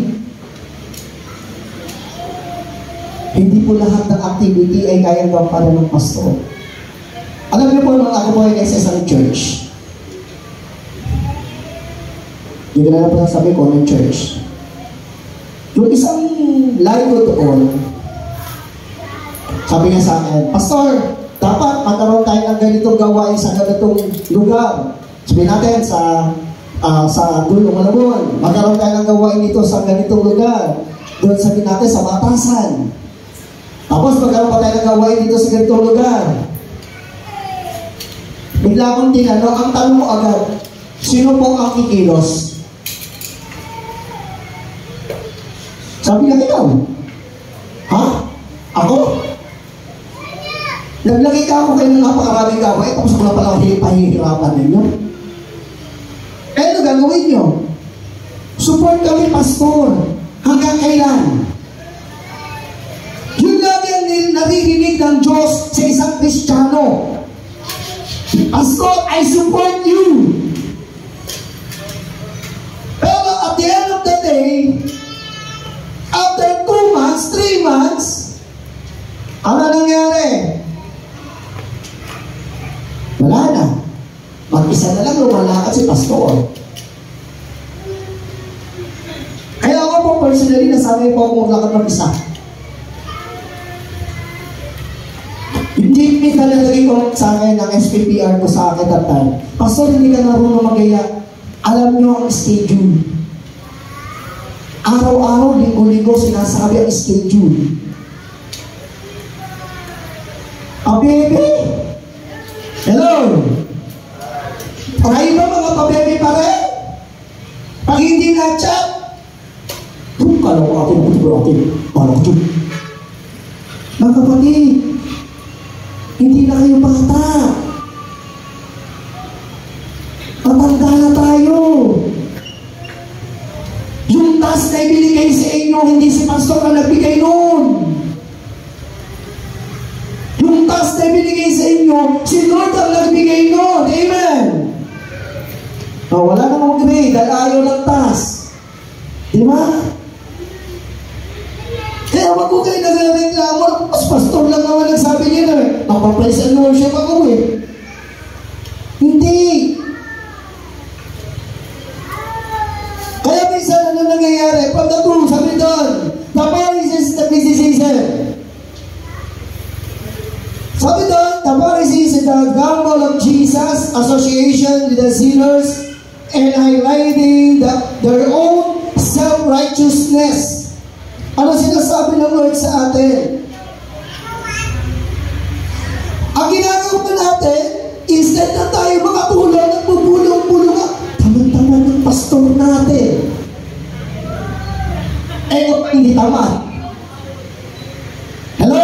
hindi po lahat ng activity ay kayang gampanan ng pastor. Alam niyo po, nung ako po ay nasa isang church, hindi na po sabi ko ng church, yung isang laiko doon, sabi niya sa akin, Pastor, dapat magkaroon tayo ng ganitong gawain sa ganitong lugar. Sabihin natin sa Dulong Malabon, magkaroon tayo ng gawain dito sa ganitong lugar. Doon sabihin natin sa Batasan. Tapos magkaroon pa tayo ng gawain dito sa ganitong lugar. Bigla akong tinanong, ang tanong mo agad, sino po ang kikilos? Sabi niya, ikaw. Ha? Ako? Naglagay ka ako kayo ng napakaraming gawain, tapos ako na pala pahihirapan ninyo. Ano gagawin nyo? Support kami, pastor. Hanggang kailan? Yun lagi ang naririnig ng Diyos sa isang Kristiyano. Pastor, I support you. Pero at the end of the day, after 2 months, 3 months, ano nangyari? Wala na. Mag-isa na lang lumalakad si pastor. Kaya ako po personally, nasabi po ako maglakad mag-isa. Hindi nilalagay ko sa akin ng SPPR ko sa akin that time. Pastor, hindi ka narunong magaya. Alam niyo ang schedule. Araw-araw, linggo-linggo, sinasabi ang schedule. Pabebe! Hello! Kayo ba mga pabebe pa rin? Pag hindi na-chat, kala ko atin. Mga kapatid, hindi na kayo bata. Matanda na tayo. Yung task na ibinigay sa inyo, hindi si pastor na nagbigay noon. Yung task na ibinigay sa inyo, si Lord ang nagbigay noon. Amen. Wala namang grade, dahil ayaw ng task. Di ba? Kaya wag ko kayo nagreklamo, mas pastor lang naman nagsabi niya na mapapraise and worship ako Hindi. Kaya minsan ano nangyayari? Pag natulog, sabi doon, the Pharisees, the physician. Sabi doon, the Pharisees is the gamble of Jesus, association with the sinners, and highlighting their own self-righteousness. Ano sinasabi ng Lord sa atin? Ang ginagawa natin, instead na tayo makatulong at bubulong-bulong, tamad-tamad ng pastor natin. Hindi tamad. Hello?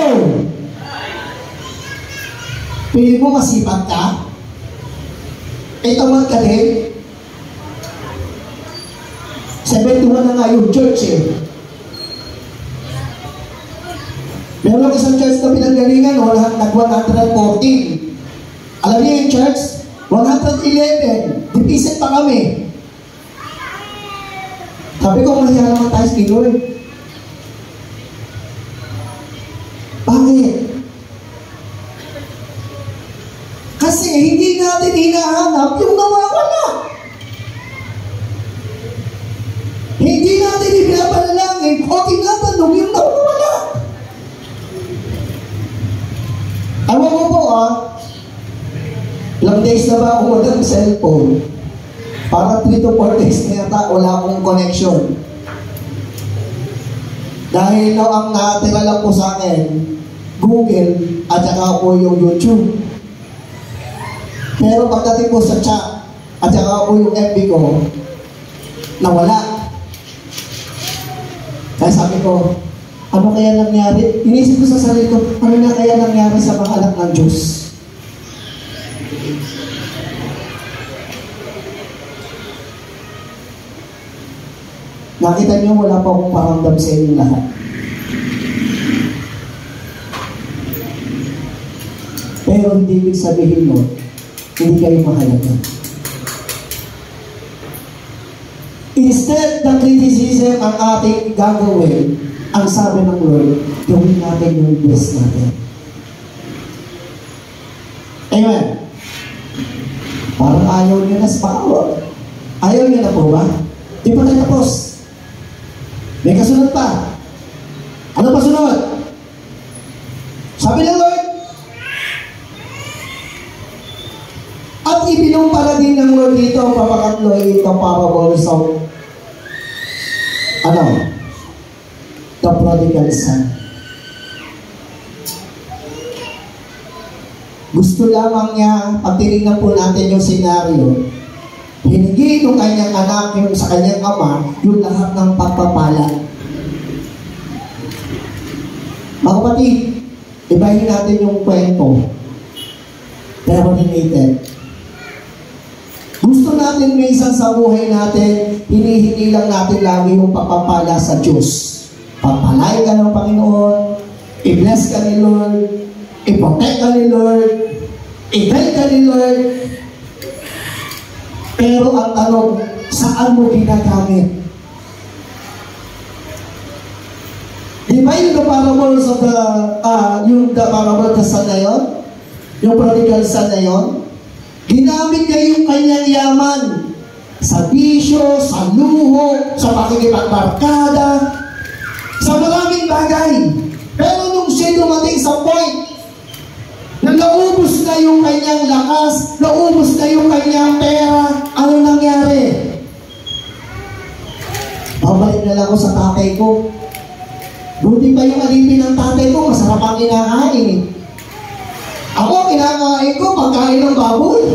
Pili mo masipag ka? Eh, tamad ka din? 71 na nga yung church eh. Meron isang church na pinanggalingan, nag-114. Alam niyo yung church? 111. Dipisit pa kami. Sabi ko, mahiya naman tayo sa Lord. Bakit? Kasi hindi natin hinahanap yung nawawala. Hindi natin ibinapanalangin o tinatanong yung nawawala. Alam mo po ilang days na ba ako walang cellphone? Para 3 to 4 days na yata wala akong connection. Dahil ang natira lang po sa akin, Google at saka po yung YouTube. Pero pagdating po sa chat at saka po yung FB ko, nawala. Kaya sabi ko, ano kaya nangyari? Inisip ko sa sarili ko, ano na kaya nangyari sa mga anak ng Diyos? Nakita niyo, wala pa akong paramdam sa inyong lahat. Pero hindi ibig sabihin mo, hindi kayo mahalaga. Instead ng criticism ang ating gagawin, ang sabi ng Lord, gawin natin yung best natin. Amen. Parang ayaw niyo na sa paawa. Ayaw niyo na po ba? Di pa tayo tapos. May kasunod pa. Ano pa sunod? Sabi ng Lord, at ibinumpara din ng Lord dito, papakatlo ito parable sa the prodigal son. Gusto lamang niya, pag tinignan po natin yung senaryo, hiningi ng kanyang anak, yung sa kanyang ama, yung lahat ng pagpapala. Mga kapatid, ibahin natin yung kwento. Pero related. Gusto natin minsan sa buhay natin, hinihingi lang natin lagi yung pagpapala sa Diyos. Pagpalay ka ng Panginoon, i-bless ka ni Lord, i-protect ka ni Lord, i-guide ka ni Lord. Pero ang tanong, saan mo ginagamit? Di ba yung the parables of the parable of son na yun? Yung prodigal son na yun? Ginamit niya yung kanyang yaman sa bisyo, sa luho, sa pakikipagbarkada, sa maraming bagay. Pero nung siya dumating sa point na naubos na yung kanyang lakas, naubos na yung kanyang pera, ano nangyari? Babalik na lang ako sa tatay ko. Buti pa yung alipin ng tatay ko, masarap ang kinakain eh. Ako, kinakain ko pagkain ng baboy.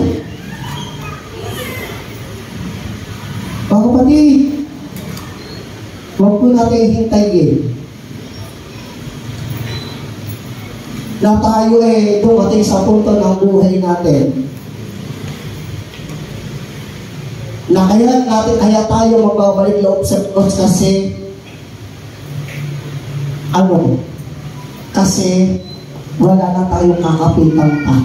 Mga kapatid, huwag po natin hintayin na tayo dumating sa punto ng buhay natin na kaya tayo magbabalik loob sa Diyos kasi wala na tayong kakapitan pa.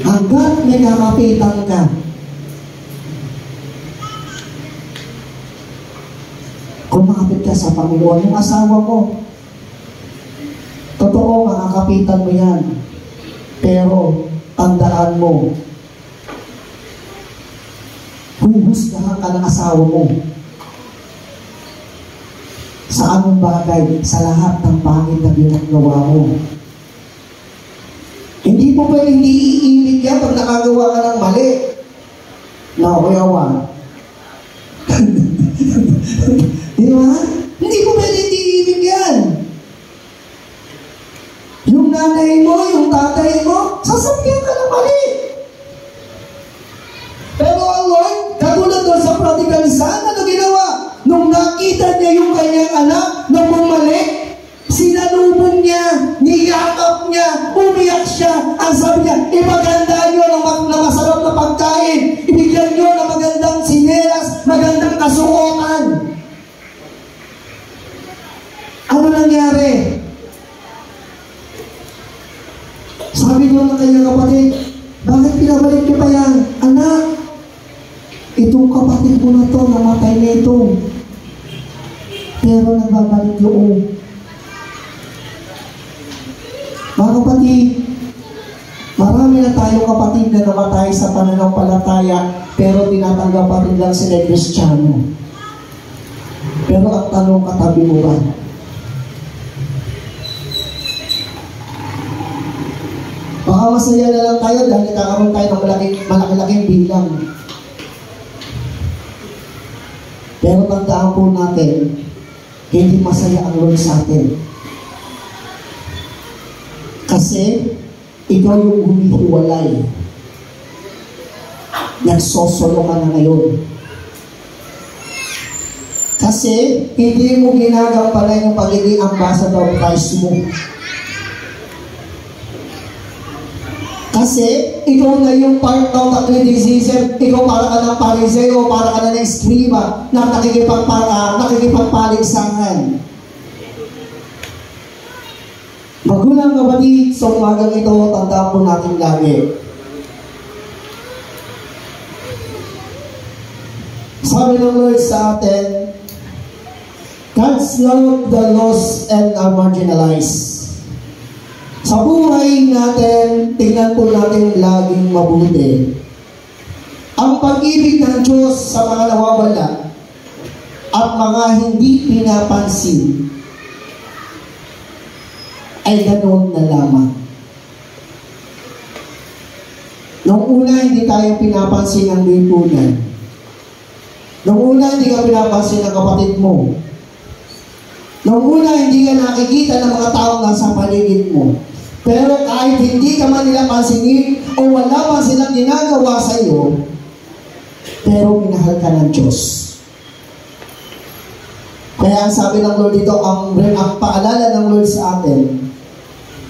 Hanggat may kakapitan ka, kumapit ka sa Panginoon. Yung asawa mo, totoo, makakapitan mo yan. Pero, tandaan mo, huhusgahan ka ng asawa mo. Sa anong bagay? Sa lahat ng pangit na ginagawa mo. Hindi mo pwede hindi iinig yan pag nakagawa ka ng mali. Nakakuyawa. Di ba? Hindi mo pwede hindi iinig yan. Yung nanay mo, yung tatay mo, sasabihan ka ng mali. Pero ang Lord, katulad doon sa prodigal son, ano ginawa? Nung nakita niya yung kanyang anak na bumalik, sinalubong niya, niyakap na to, namatay na ito. Pero nagbabalik loob. Mga kapatid, marami na tayong kapatid na namatay sa pananampalataya, pero tinatanggap pa rin lang sila Kristiyano. Pero ang tanong, katabi mo ba? Baka masaya na lang tayo dahil nagkakaroon tayo ng malaki-laking bilang. Pero tandaan po natin, hindi masaya ang Lord sa atin. Kasi, ikaw yung humihiwalay. Nagsosolo ka na ngayon. Kasi, hindi mo ginagampanan yung pagiging ambassador of Christ mo. Kasi, ikaw na yung part of the criticism, ikaw para ka ng pariseo, para ka na ng escriba, na nakikipagpaligsahan. Magulang kapatid, sa umagang ito, tandaan po natin lagi. Sabi ng Lord sa atin, God's love the lost and the marginalized. Sa buhay natin, tingnan po natin laging mabuti. Ang pag-ibig ng Diyos sa mga nawawala at mga hindi pinapansin ay ganoon na lamang. Noong una, hindi tayo pinapansin ng lipunan. Noong una, hindi ka pinapansin ng kapatid mo. Noong una, hindi ka nakikita ng mga taong nasa paligid mo. Pero kahit hindi ka man nila pansinin o wala man silang ginagawa sa iyo, pero minahal ka ng Diyos. Kaya ang sabi ng Lord dito, ang paalala ng Lord sa atin,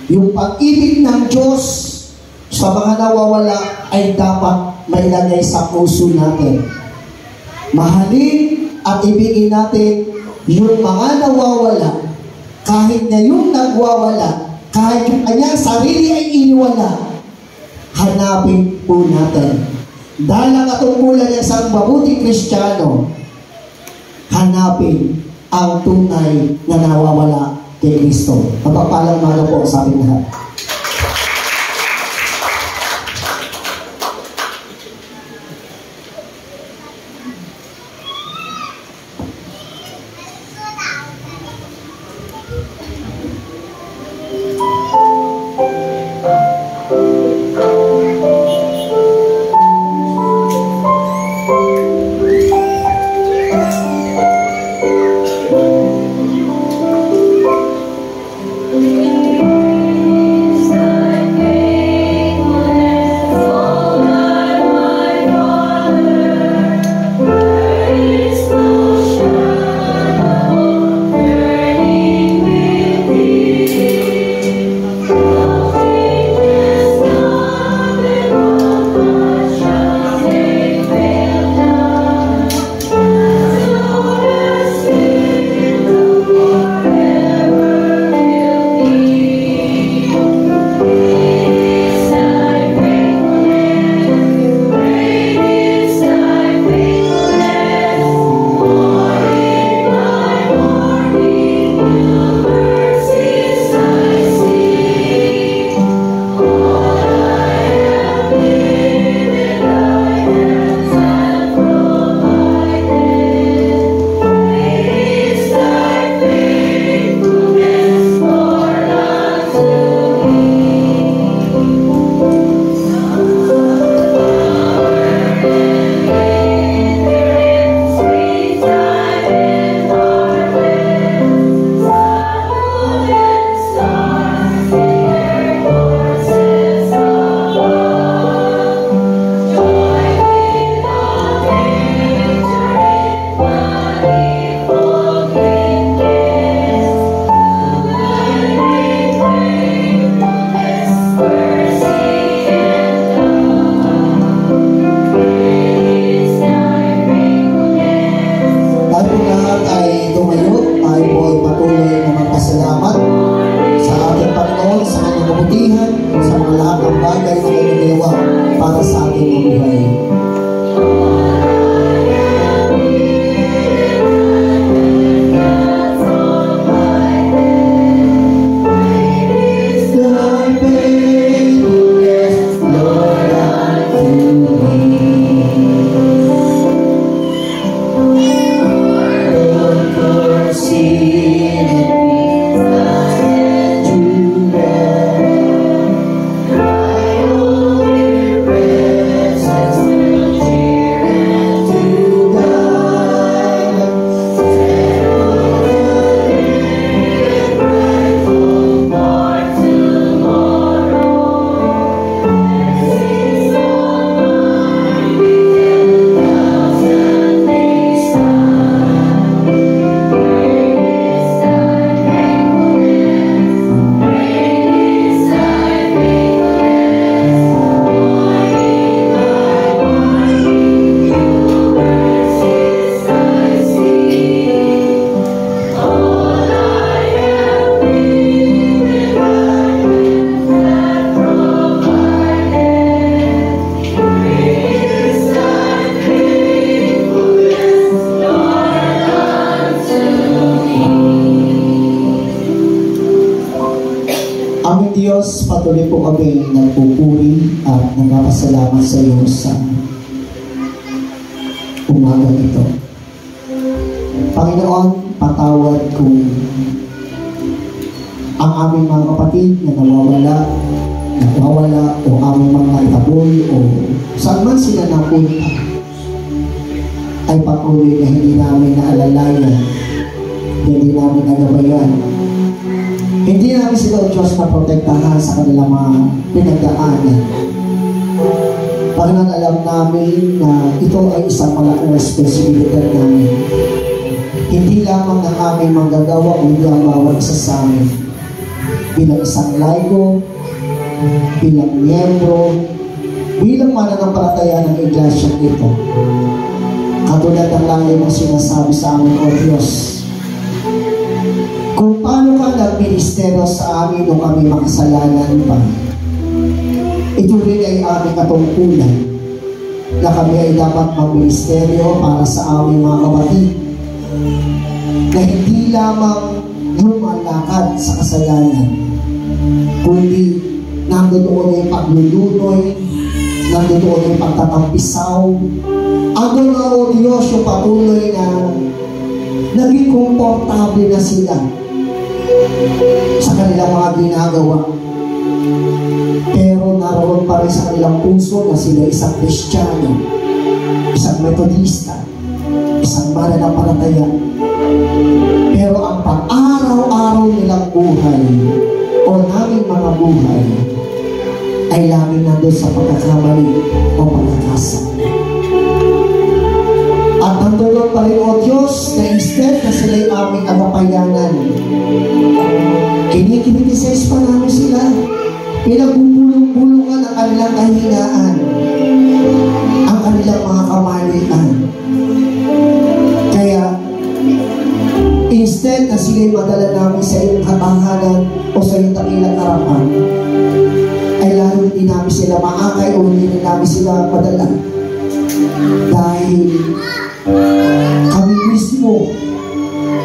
yung pag-ibig ng Diyos sa mga nawawala ay dapat mailagay sa puso natin. Mahalin at ibigin natin yung mga nawawala, kahit na yung nagwawala, kahit yung kanyang sarili ay iniwala, hanapin po natin. Dahil ang katungkulan ng isang mabuting Kristiyano, hanapin ang tunay na nawawala kay Kristo. Mapagpalang mga po sa ating lahat. patuloy po kami nagpupuri at nagpapasalamat sa iyo sa umaga ito. Panginoon, patawad kung ang aming mga kapatid na nawawala o aming mga itaboy o saan man sila napunta ay patuloy na hindi namin naalalayan, hindi namin nagabayan, hindi namin sila o Diyos na protektahan sa kanilang mga pinagdaanan. Panginoon, alam namin na ito ay isang malaking responsibilidad namin. Hindi lamang ng aming manggagawa o ang bawat isa sa amin. Bilang isang laigo, bilang miyembro, bilang mananampalataya ng iglesia ito. Katulad ng lagi mong sinasabi sa amin, O Diyos, kung paano ka nagministero sa amin nung kami makasalanan pa, ito rin ay aming katungkulan na kami ay dapat magministeryo para sa aming mga kapatid na hindi lamang lumalakad sa kasalanan, kundi nandoon yung paglulunoy, nandoon yung pagtatampisaw. Andun na, O Diyos, yung patuloy na naging komportable na sila sa kanilang mga ginagawa. Pero naroon pa rin sa kanilang puso na sila isang Kristiyano, isang Metodista, isang mananampalataya. Pero ang pang-araw-araw nilang buhay o naming mga buhay ay laging nandun sa pagkakamali o pagkakasala. At nandun pa rin, O Diyos, na instead na sila'y aming agapayanan, kinikritisise pa namin sila, pinagbubulong-bulungan ang kanilang kahinaan, ang kanilang mga kamalian. Kaya, instead na sila'y madala namin sa iyong katanganan o sa iyong dakilang harapan, ay lalo hindi namin sila maakay o hindi namin sila madala. Dahil kami mismo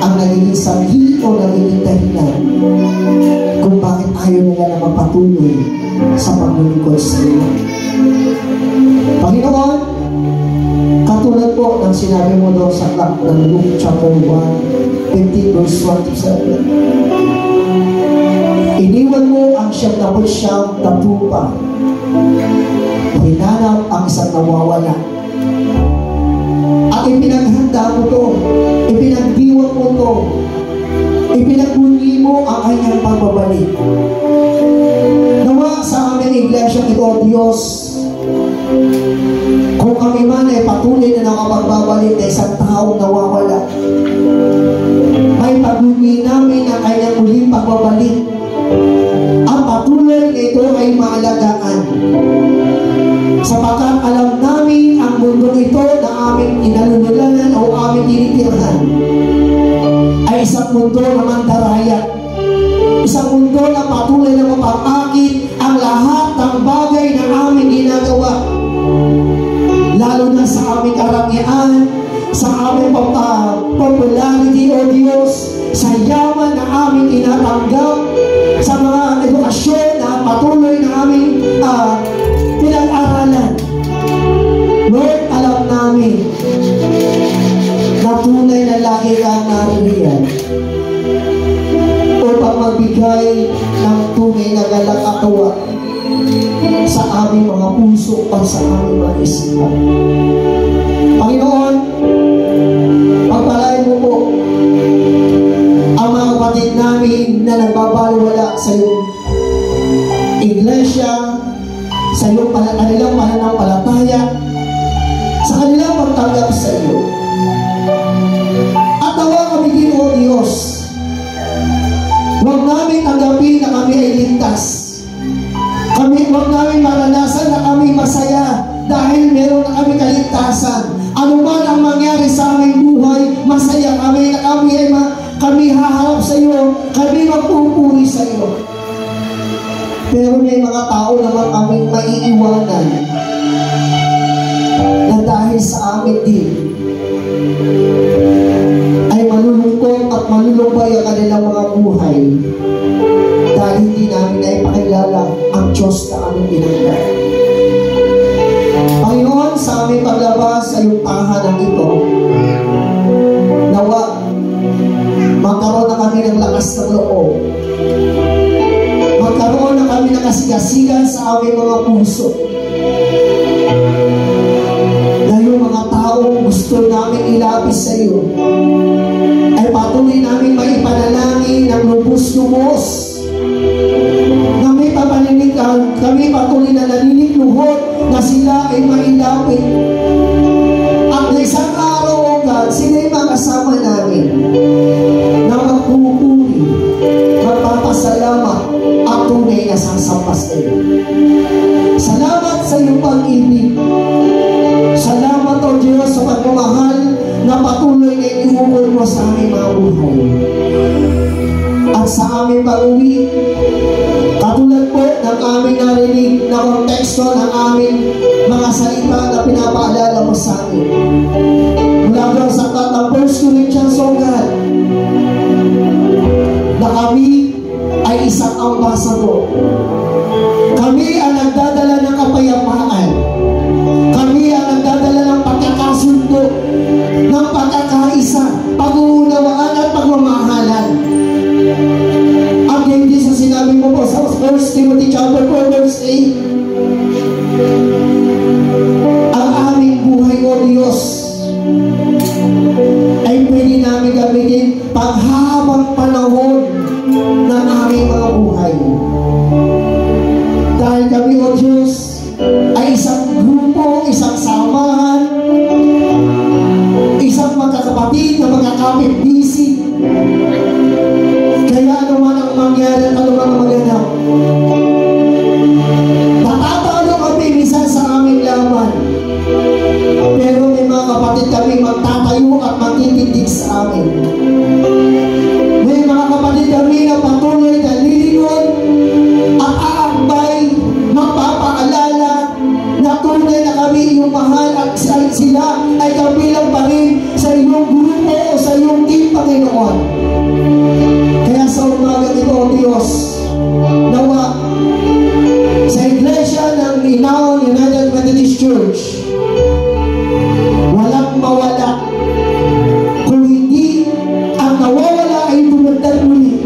ang nagiging sanhi o nagiging dahilan kung bakit ayaw nila na magpatuloy sa paglilingkod sa iyo. Panginoon, katulad po ng sinabi mo doon sa aklat ng Luke chapter 1, 15 verse 27. Iniwan mo ang 79 na tupa, hinanap ang isang nawawala, at ipinaghanda mo to, ipinagdiwang mo to, ipinagbunyi mo ang kanyang pagbabalik. Nawa sa aming iglesia ito, O Diyos, kung kami man ay patuloy na nakapagbabalik na isang taong nawawala, may pagbunyi namin ang kanyang muling pagbabalik. Ang patuloy na ito ay maalagaan, sapagkat alam namin ang mundo ito na aming inalululanan o aming tinitirhan ay isang mundo na mandaraya, isang mundo na patuloy na mapapakit ang lahat ng bagay na aming ginagawa, lalo na sa aming karangyaan, sa aming popularity, O Diyos, sa yaman na aming tinatanggap, sa mga edukasyon na patuloy na aming pinag-aralan. Lord, alam namin na tunay na lagi kang naririyan upang magbigay ng tunay na galak at tuwa sa aming mga puso at sa aming mga isipan. Panginoon, pagpalain mo po ang mga kapatid namin na nagbabaliwala sa iyong iglesia, sa iyong kanilang pananampalataya, sa kanilang pagtanggap sa iyo. At nawa kami din, O Diyos, huwag namin tanggapin na kami ay ligtas. Huwag namin maranasan na kami masaya dahil meron na kami kaligtasan. Ano man ang mangyari sa aming buhay, masaya kami na kami haharap sa iyo, kami magpupuri sa iyo. Pero may mga tao naman kaming maiiwanan na dahil sa amin din ay malulungkot at malulumbay ang kanilang mga buhay dahil hindi namin na ipakilala ang Diyos na aming pinagkat. Panginoon, sa aming paglabas sa iyong tahanan ito, nawa, magkaroon na kami ng lakas ng loob. Magkaroon na kami ng kasigasigan sa aming mga puso. Na yung mga taong gusto namin ilapis sa iyo, ay patuloy namin maipanalangin ng lubos-lubos. Na may papaninig, kami patuloy na naninikluhod na sila ay mailapit. At na isang araw, O God, sila ay makasama namin na magpupuri, magpapasalamat at tunay na sasampas sa iyo. Salamat sa iyong pag-ibig. Salamat, O Diyos, sa pagmamahal na patuloy na iuukol mo sa aming mga buhay. At sa aming pag-uwi, katulad po ng aming narinig na konteksto ng aming mga salita na pinapaalala mo sa amin. Mula daw sa ng 1 Corinthians, O God, na kami ay isang ambassador. Kami ang nagdadala ng kapayapaan. Kami ang nagdadala ng pagkakasundo, ng pagkakaisa, pag-uunawaan at pagmamahalan. At hindi sa sinabi mo po sa 1 Timothy chapter 4 verse 8, ang aming buhay, O Diyos, ay pwede namin gamitin paghabang panahon ng aming mga buhay. Dahil kami, O Diyos, ay isang grupo, isang samahan, isang magkakapatid na magkakapit-bisig. Kaya ano man ang mangyari, ano man ang maganap, matatalo kami minsan sa aming laban. Pero may mga kapatid kami magtatayo at magtitindig sa amin. May mga kapatid kami na patuloy na lilingon at aakbay, magpapaalala na tunay na kami iyong mahal at sila ay kabilang pa rin sa iyong grupo o sa iyong team, Panginoon. Kaya sa umaga ito, O Diyos, nawa sa iglesia ng Inaon United Methodist Church, walang mawala. Kung hindi ang nawawala ay dumagdag muli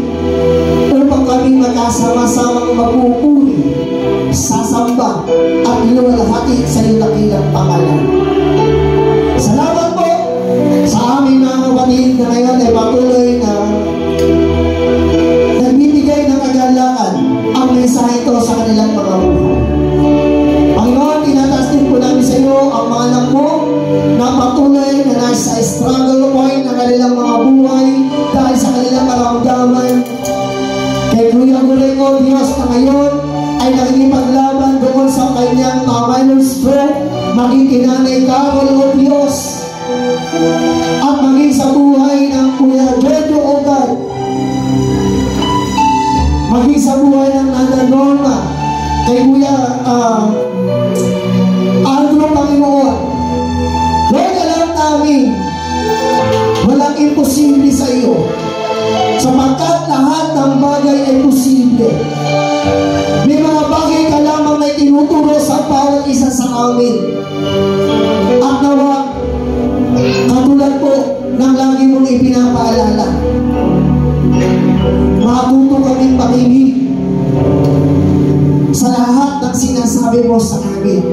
upang kami magkasama-samang magpupuri, sasamba at luwalhati sa iyong dakilang pangalan. Salamat po sa aming mga kapatid na ngayon ay patuloy na nagbibigay ng kagalakan ang mensahe ito sa kanilang mga buhay. Panginoon, tinataas din po namin sa iyo ang mga anak mo na patuloy na nasa struggle point ng kanilang mga buhay dahil sa kanilang karamdaman. Kay Kuya Guleng, O Diyos, na ngayon ay nakikipaglaban doon sa kanyang minor stroke, maging kinanay Carol, O Diyos, at maging sa buhay ng Kuya Jojo, O God, maging sa buhay ng Nana Norma, kay Kuya Andrew, Panginoon. Lord, alam namin walang imposible sa iyo, sapagkat lahat ng bagay ay posible. May mga bagay ka lamang na tinuturo sa bawat isa sa amin. At nawa, katulad po ng lagi mong ipinapaalala, matuto kaming makinig sa lahat ng sinasabi mo sa amin.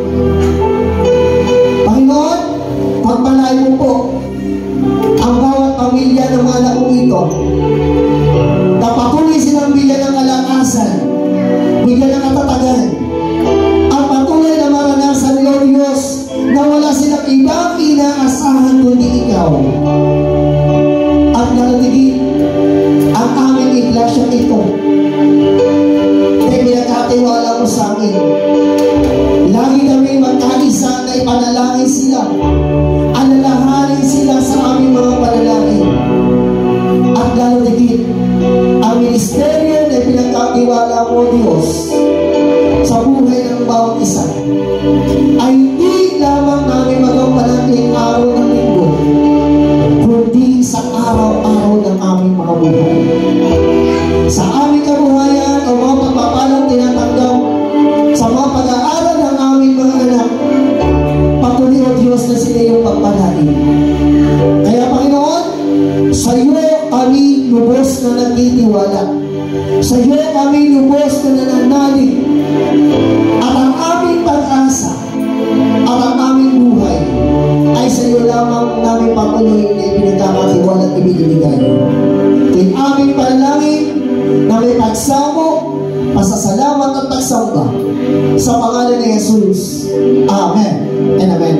Panginoon, pagpalain mo po ang bawat pamilya ng mga anak mo ito, na patuloy silang bigyan ng kalakasan, bigyan ng katatagan, at patuloy na maranasan, Lord Diyos, na wala silang ibang inaasahan kundi ikaw. At nalatigin ang aming iglesia ito ay pinagkatiwala mo sa amin. Lagi kami magkaisa na ipanalangin sila, alalahanin sila sa aming mga panalangin. At nalatigin ang ministeryo na pinagkatiwala mo, Diyos, sa buhay ng bawat isa ay hindi lamang namin magampalang araw ng linggo, kundi sa araw-araw ng aming mga buhay. Sa aming kabuhayan o mga pagpapalang tinatanggap lubos na nagtitiwala. Sa iyo kami lubos na nananalig. At ang aming pag-asa at ang aming buhay ay sa iyo lamang namin patuloy na ipinagkakatiwala at ibinibigay. Ito'y aming panalangin na may pagsamo, pasasalamat at pagsamba sa pangalan ni Jesus. Amen and amen.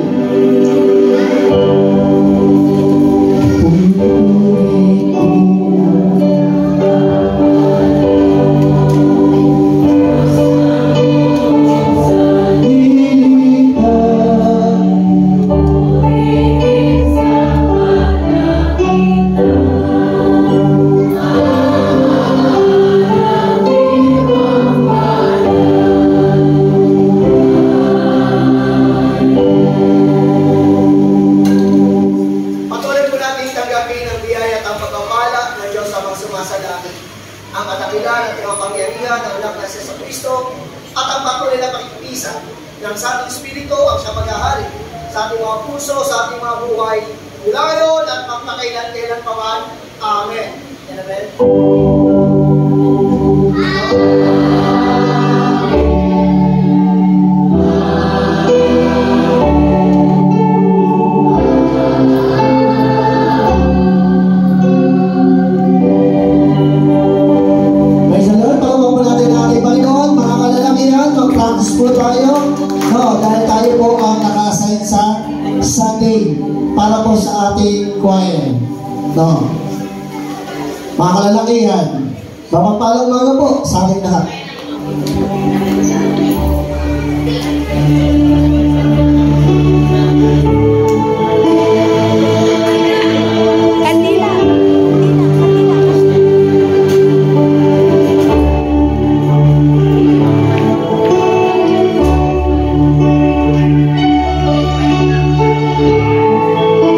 Ang katakilan at ang pangyarihan ng anak na si Kristo at ang patuloy na pakikipisa ng sa ating Espiritu ang siya maghahari sa ating mga puso, sa ating mga buhay, mula ngayon at magpakailan-kailan pa man. Amen. Amen. Mag-practice po tayo. No, dahil tayo po ang naka-assign sa Sunday para po sa ating choir. No. Mga kalalakihan, mapagpalang mga po sa ating lahat.